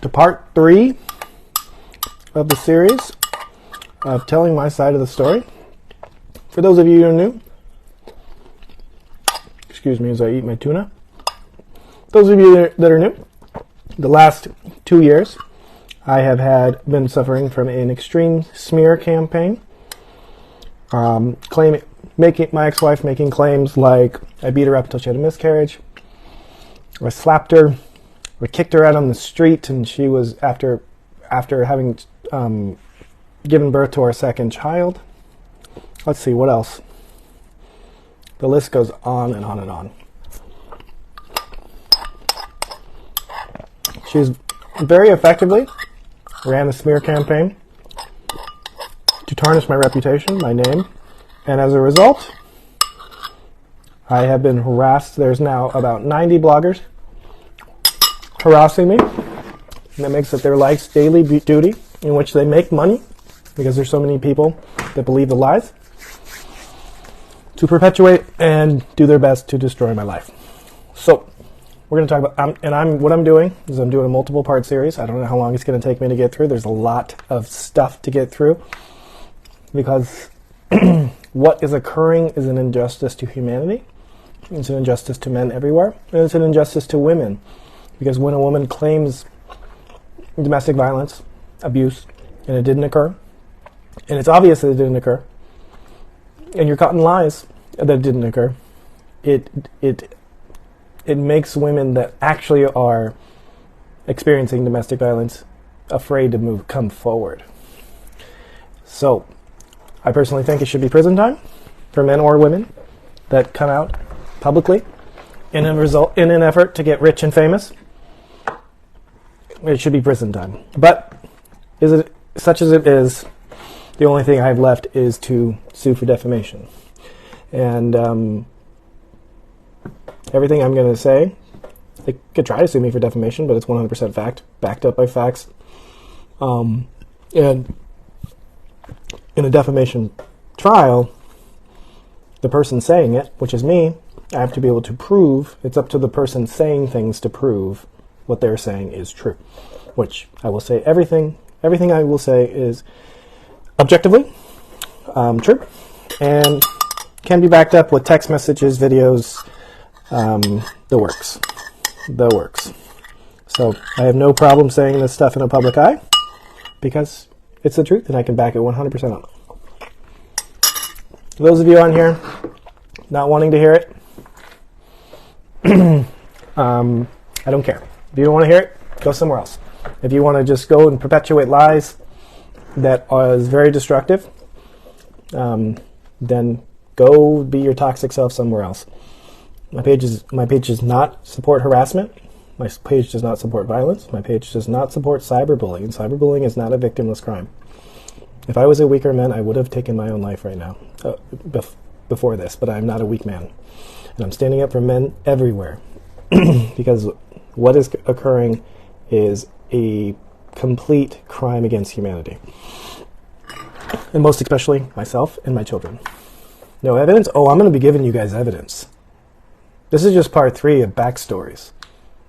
to part 3 of the series of telling my side of the story. For those of you who are new, excuse me as I eat my tuna. Those of you that are new, the last 2 years, I have been suffering from an extreme smear campaign, my ex-wife making claims like I beat her up until she had a miscarriage, or I slapped her, or kicked her out on the street, and she was after having given birth to our second child. Let's see, what else? The list goes on and on and on. She's very effectively ran a smear campaign to tarnish my reputation, my name, and as a result, I have been harassed. There's now about 90 bloggers harassing me, and that makes it their life's daily duty in which they make money, because there's so many people that believe the lies, to perpetuate and do their best to destroy my life. So we're going to talk about, what I'm doing is I'm doing a multiple part series. I don't know how long it's going to take me to get through. There's a lot of stuff to get through, because what is occurring is an injustice to humanity. It's an injustice to men everywhere, and it's an injustice to women, because when a woman claims domestic violence, abuse, and it didn't occur, and it's obvious that it didn't occur, and you're caught in lies that it didn't occur, it makes women that actually are experiencing domestic violence afraid to come forward. So, I personally think it should be prison time for men or women that come out publicly in an effort to get rich and famous. It should be prison time. But is it such as it is? The only thing I have left is to sue for defamation. And everything I'm going to say, they could try to sue me for defamation, but it's 100% fact, backed up by facts. And in a defamation trial, the person saying it, which is me, I have to be able to prove, it's up to the person saying things to prove what they're saying is true. Which I will say everything I will say is objectively true, and can be backed up with text messages, videos, the works. So I have no problem saying this stuff in a public eye, because it's the truth and I can back it 100% up. For those of you on here not wanting to hear it, I don't care. If you don't want to hear it, go somewhere else. If you want to just go and perpetuate lies that is very destructive, then go be your toxic self somewhere else. My page does not support harassment. My page does not support violence. My page does not support cyberbullying. And cyberbullying is not a victimless crime. If I was a weaker man, I would have taken my own life right now, before this, but I'm not a weak man. And I'm standing up for men everywhere, because what is occurring is a complete crime against humanity. And most especially myself and my children. No evidence? Oh, I'm going to be giving you guys evidence. This is just part 3 of backstories.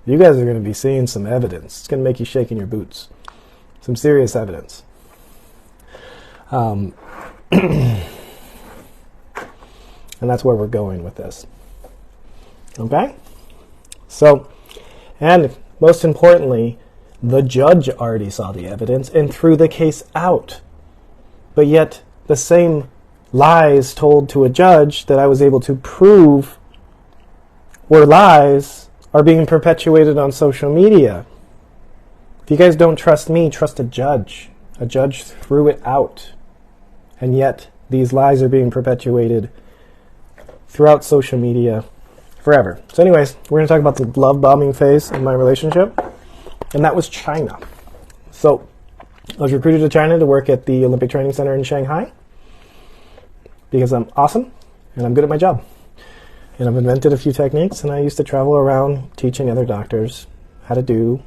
You guys are going to be seeing some evidence. It's going to make you shake in your boots. Some serious evidence. And that's where we're going with this. Okay? So, and most importantly, the judge already saw the evidence and threw the case out. But yet, the same lies told to a judge that I was able to prove were lies are being perpetuated on social media. If you guys don't trust me, trust a judge. A judge threw it out. And yet, these lies are being perpetuated throughout social media forever. So anyways, we're going to talk about the love bombing phase in my relationship. And that was China. So, I was recruited to China to work at the Olympic Training Center in Shanghai, because I'm awesome and I'm good at my job. And I've invented a few techniques, and I used to travel around teaching other doctors how to do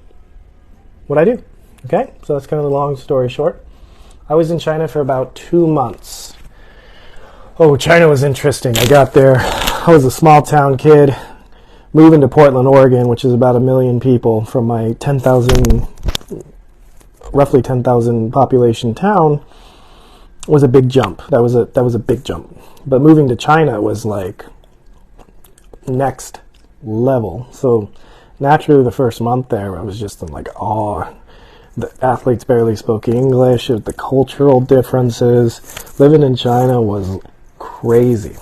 what I do. Okay? So that's kind of the long story short. I was in China for about 2 months. Oh, China was interesting. I got there. I was a small town kid moving to Portland, Oregon, which is about 1 million people, from my 10,000 roughly 10,000 population town was a big jump. That was a big jump. But moving to China was like next level. So naturally, the first month there, I was just in like awe. The athletes barely spoke English. The cultural differences. Living in China was crazy.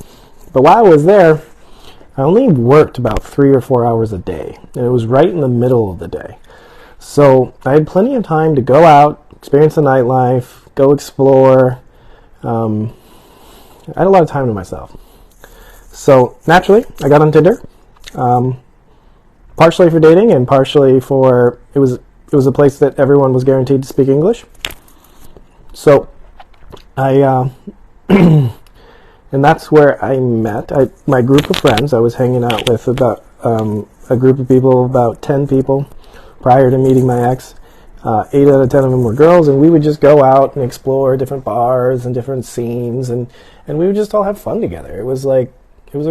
But while I was there, I only worked about 3 or 4 hours a day, and it was right in the middle of the day. So I had plenty of time to go out, experience the nightlife, go explore. I had a lot of time to myself. So naturally, I got on Tinder, partially for dating and partially for it was a place that everyone was guaranteed to speak English. So I and that's where I met my group of friends. I was hanging out with about a group of people, about 10 people, prior to meeting my ex. 8 out of 10 of them were girls, and we would just go out and explore different bars and different scenes, and we would just all have fun together. It was a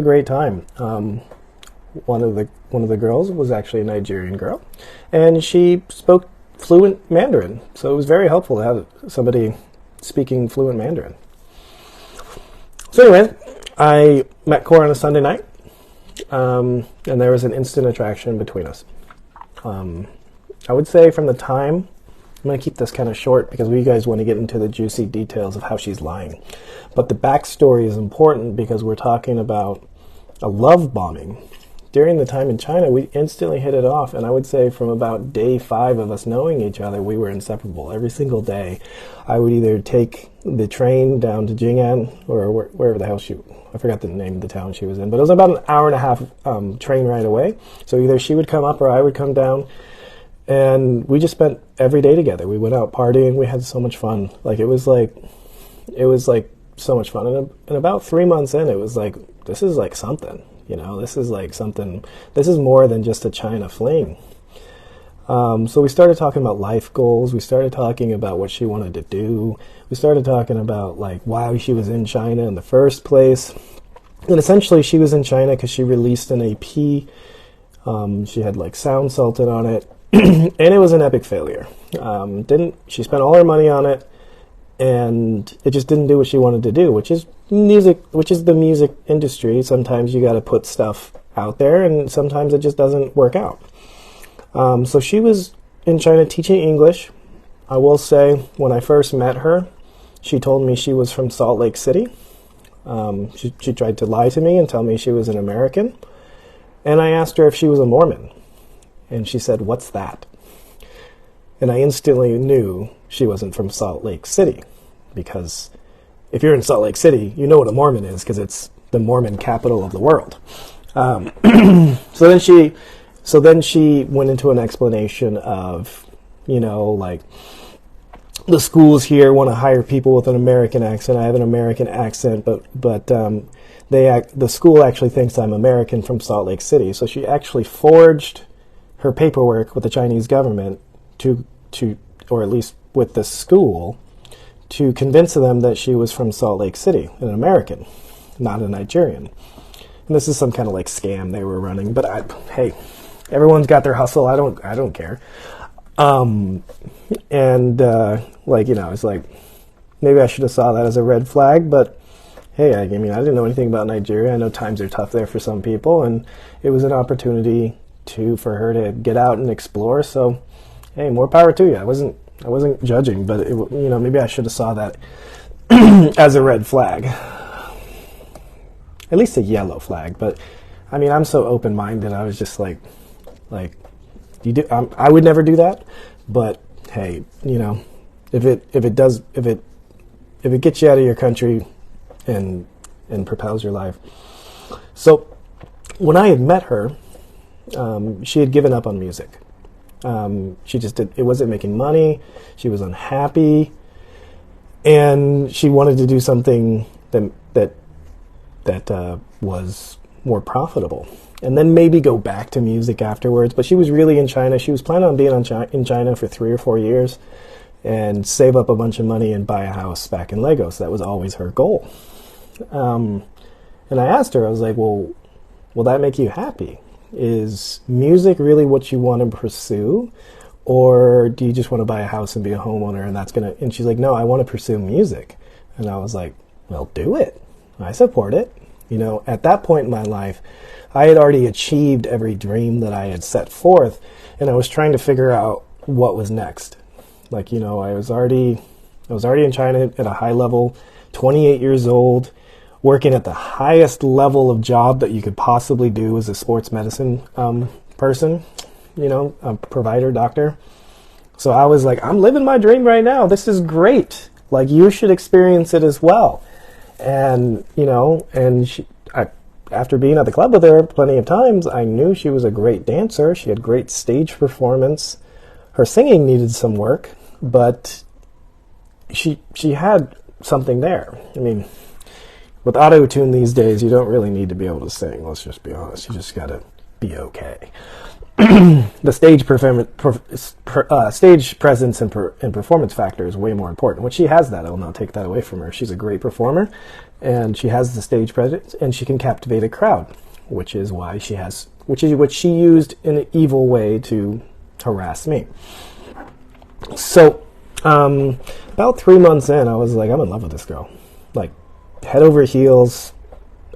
great time. One of the girls was actually a Nigerian girl, and she spoke fluent Mandarin, so it was very helpful to have somebody speaking fluent Mandarin. So anyway, I met Korra on a Sunday night, and there was an instant attraction between us. I would say from the time, I'm going to keep this kind of short because we guys want to get into the juicy details of how she's lying. But the backstory is important because we're talking about a love bombing. During the time in China, we instantly hit it off, and I would say from about day 5 of us knowing each other, we were inseparable. Every single day, I would either take the train down to Jing'an, or wherever the hell I forgot the name of the town she was in, but it was about an hour and a half train ride away. So either she would come up or I would come down, and we just spent every day together. We went out partying. We had so much fun. It was like so much fun. And about 3 months in, it was like, this is like something. This is like something. This is more than just a China fling. So we started talking about life goals. We started talking about what she wanted to do. We started talking about why she was in China in the first place. And essentially, she was in China because she released an AP. She had sound salted on it, and it was an epic failure. She spent all her money on it, and it just didn't do what she wanted to do, which is music, which is the music industry. Sometimes you got to put stuff out there, and sometimes it just doesn't work out. So she was in China teaching English. I will say, when I first met her, she told me she was from Salt Lake City. She tried to lie to me and tell me she was an American. And I asked her if she was a Mormon. And she said, "What's that?" And I instantly knew she wasn't from Salt Lake City, because if you're in Salt Lake City, you know what a Mormon is, because it's the Mormon capital of the world. So then she went into an explanation of, the schools here want to hire people with an American accent. I have an American accent, but the school actually thinks I'm American from Salt Lake City. So she actually forged her paperwork with the Chinese government to or at least with the school, to convince them that she was from Salt Lake City, an American, not a Nigerian. And this is some kind of scam they were running. But hey, everyone's got their hustle. I don't care. It's like, maybe I should have saw that as a red flag, but hey, I didn't know anything about Nigeria. I know times are tough there for some people, and it was an opportunity for her to get out and explore. So, hey, more power to you. I wasn't judging, but maybe I should have saw that as a red flag, at least a yellow flag. But I'm so open-minded. I was just like you do. I would never do that, but hey, if it gets you out of your country and propels your life. So when I had met her, she had given up on music. It wasn't making money. She was unhappy, and she wanted to do something that was more profitable, and then maybe go back to music afterwards. But she was really in China. She was planning on being in China for 3 or 4 years and save up a bunch of money and buy a house back in Lagos. That was always her goal. And I asked her, I was like, well, will that make you happy? Is music really what you want to pursue? or do you just want to buy a house and be a homeowner, and she's like, no, I want to pursue music. And I was like, well, do it. I support it. At that point in my life, I had already achieved every dream that I had set forth, and I was trying to figure out what was next. I was already in China at a high level, 28 years old, working at the highest level of job that you could possibly do as a sports medicine person, a provider, doctor. So I was like, I'm living my dream right now. This is great. You should experience it as well. And, after being at the club with her plenty of times, I knew she was a great dancer. She had great stage performance. Her singing needed some work, but she had something there. I mean, with auto-tune these days, you don't really need to be able to sing. Let's just be honest. You just got to be okay. The stage presence and performance factor is way more important. When she has that, I'll not take that away from her. She's a great performer, and she has the stage presence, and she can captivate a crowd, which is what she used in an evil way to harass me. So, about 3 months in, I was like, I'm in love with this girl. Head over heels,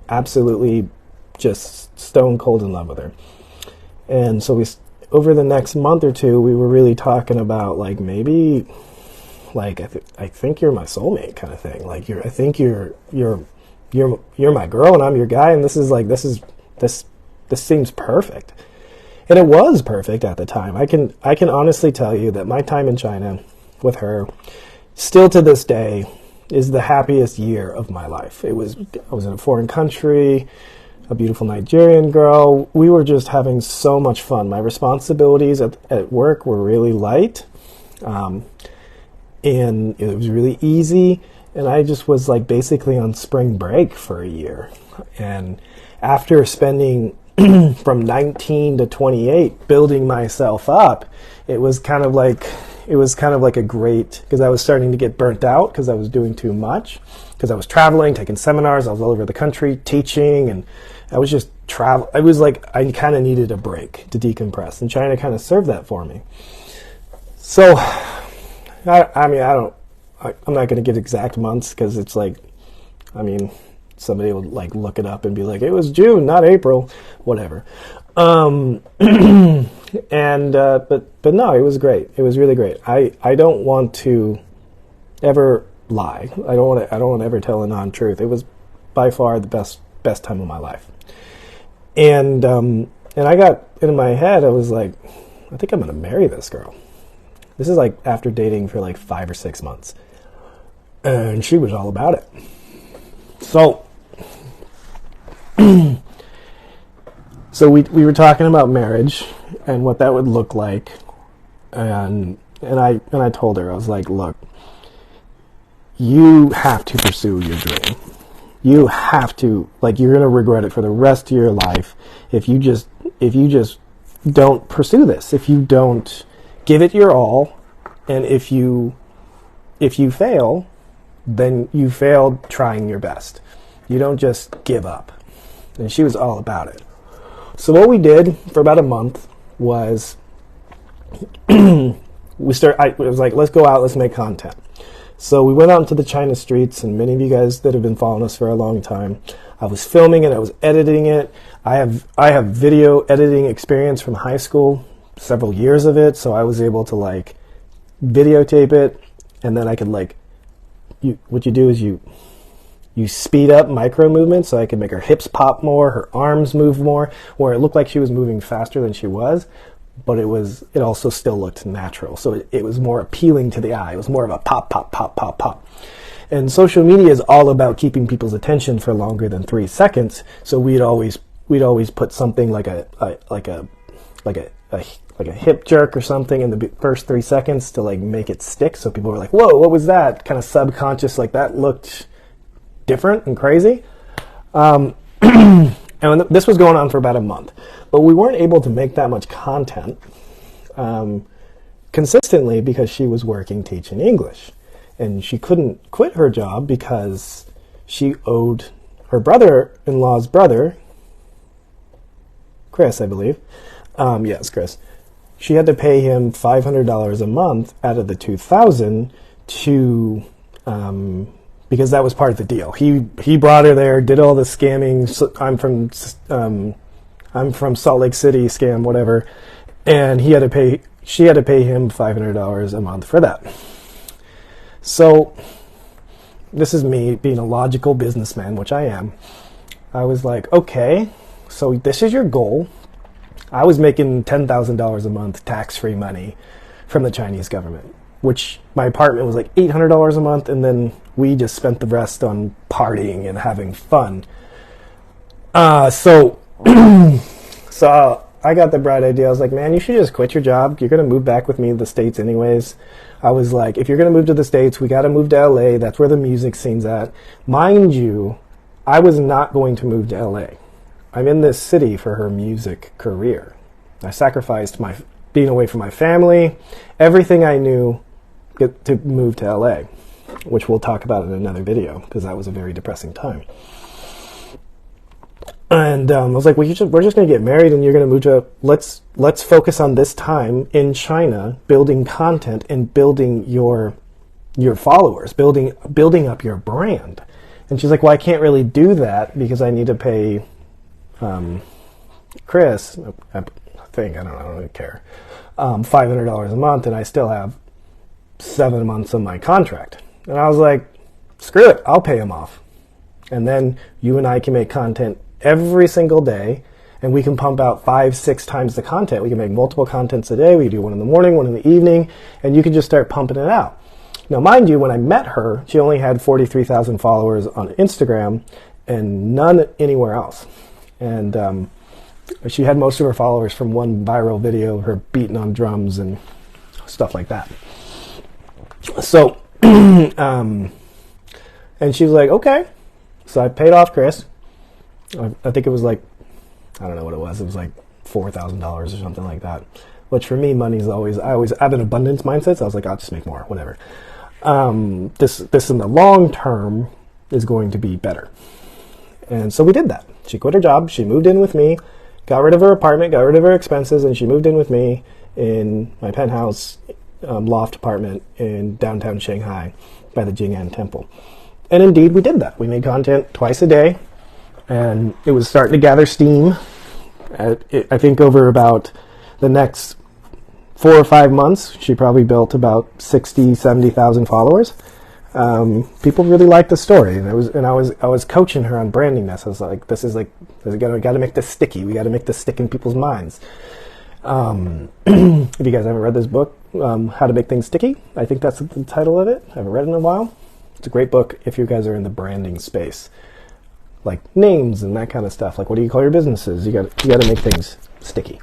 absolutely just stone cold in love with her. And so over the next month or two, we were really talking about maybe, I think you're my soulmate kind of thing. I think you're my girl and I'm your guy, and this seems perfect. And it was perfect at the time. I can honestly tell you that my time in China with her, still to this day, is the happiest year of my life. I was in a foreign country, a beautiful Nigerian girl. We were just having so much fun. My responsibilities at work were really light, and it was really easy. And I just was basically on spring break for a year. And after spending from 19 to 28 building myself up, it was kind of like a great, because I was starting to get burnt out because I was doing too much, because I was traveling, taking seminars, I was all over the country teaching, and I was just I was I kind of needed a break to decompress, and China kind of served that for me. So, I'm not going to give exact months, because it's somebody will look it up and be like, it was June, not April, whatever. And but no, it was great. It was really great. I don't want to ever lie. I don't want to ever tell a non-truth. It was by far the best time of my life. And I got in my head, I was like, I think I'm going to marry this girl. This is after dating for 5 or 6 months. And she was all about it. So so we were talking about marriage and what that would look like, and I told her, I was like, look, you have to pursue your dream. You have to, you're going to regret it for the rest of your life if you just don't pursue this, if you don't give it your all, and if you fail, then you failed trying your best. You don't just give up. And she was all about it. So what we did for about a month was it was like, let's go out, let's make content. So we went out into the China streets, and many of you guys that have been following us for a long time, I was filming it, I was editing it. I have video editing experience from high school, several years of it, so I was able to videotape it, and then I could what you do is you speed up micro movements, so I could make her hips pop more, her arms move more, where it looked like she was moving faster than she was, but it also still looked natural. So it was more appealing to the eye. It was more of a pop, pop, pop, pop, pop. And social media is all about keeping people's attention for longer than 3 seconds. So we'd always put something like a hip jerk or something in the first 3 seconds to make it stick. So people were like, whoa, what was that? Kind of subconscious, that looked different and crazy. And this was going on for about a month, but we weren't able to make that much content consistently because she was working teaching English, and she couldn't quit her job because she owed her brother-in-law's brother, Chris, I believe. Yes, Chris. she had to pay him $500 a month out of the $2,000 to, because that was part of the deal. He brought her there, did all the scamming. I'm from Salt Lake City, scam, whatever, and she had to pay him $500 a month for that. So this is me being a logical businessman, which I am. I was like, okay, so this is your goal. I was making $10,000 a month tax-free money from the Chinese government, which my apartment was like $800 a month, and then we just spent the rest on partying and having fun. So I got the bright idea. I was like, man, you should just quit your job. You're going to move back with me to the States anyways. I was like, if you're going to move to the States, we got to move to LA. That's where the music scene's at. Mind you, I was not going to move to LA. I'm in this city for her music career. I sacrificed my being away from my family, everything I knew, to move to LA, which we'll talk about in another video because that was a very depressing time. And I was like, we're just going to get married, and you're going to move to. Let's focus on this time in China, building content and building your followers, building up your brand. And she's like, well, I can't really do that because I need to pay Chris. I don't really care. $500 a month, and I still have 7 months of my contract. And I was like, screw it, I'll pay him off, and then you and I can make content every single day, and we can pump out 5-6 times the content. We can make multiple contents a day. We can do one in the morning, one in the evening, and you can just start pumping it out. Now, mind you, when I met her, she only had 43,000 followers on Instagram and none anywhere else. And she had most of her followers from one viral video of her beating on drums and stuff like that. So, and she was like, okay. So I paid off Chris. I think it was like, I don't know what it was. It was like $4,000 or something like that. Which for me, money is I always have an abundance mindset. So I was like, I'll just make more, whatever. This in the long term is going to be better. And so we did that. She quit her job. She moved in with me, got rid of her apartment, got rid of her expenses, and she moved in with me in my penthouse loft apartment in downtown Shanghai by the Jing'an Temple. And indeed, we did that. We made content twice a day. And it was starting to gather steam. I think over about the next 4 or 5 months, she probably built about 60, 70,000 followers. People really liked the story, and I was coaching her on branding this. I was like, we got to make this sticky. We got to make this stick in people's minds. If you guys haven't read this book, How to Make Things Sticky, I think that's the title of it. I haven't read it in a while. It's a great book if you guys are in the branding space. Like names and that kind of stuff. Like, what do you call your businesses? You got to make things sticky.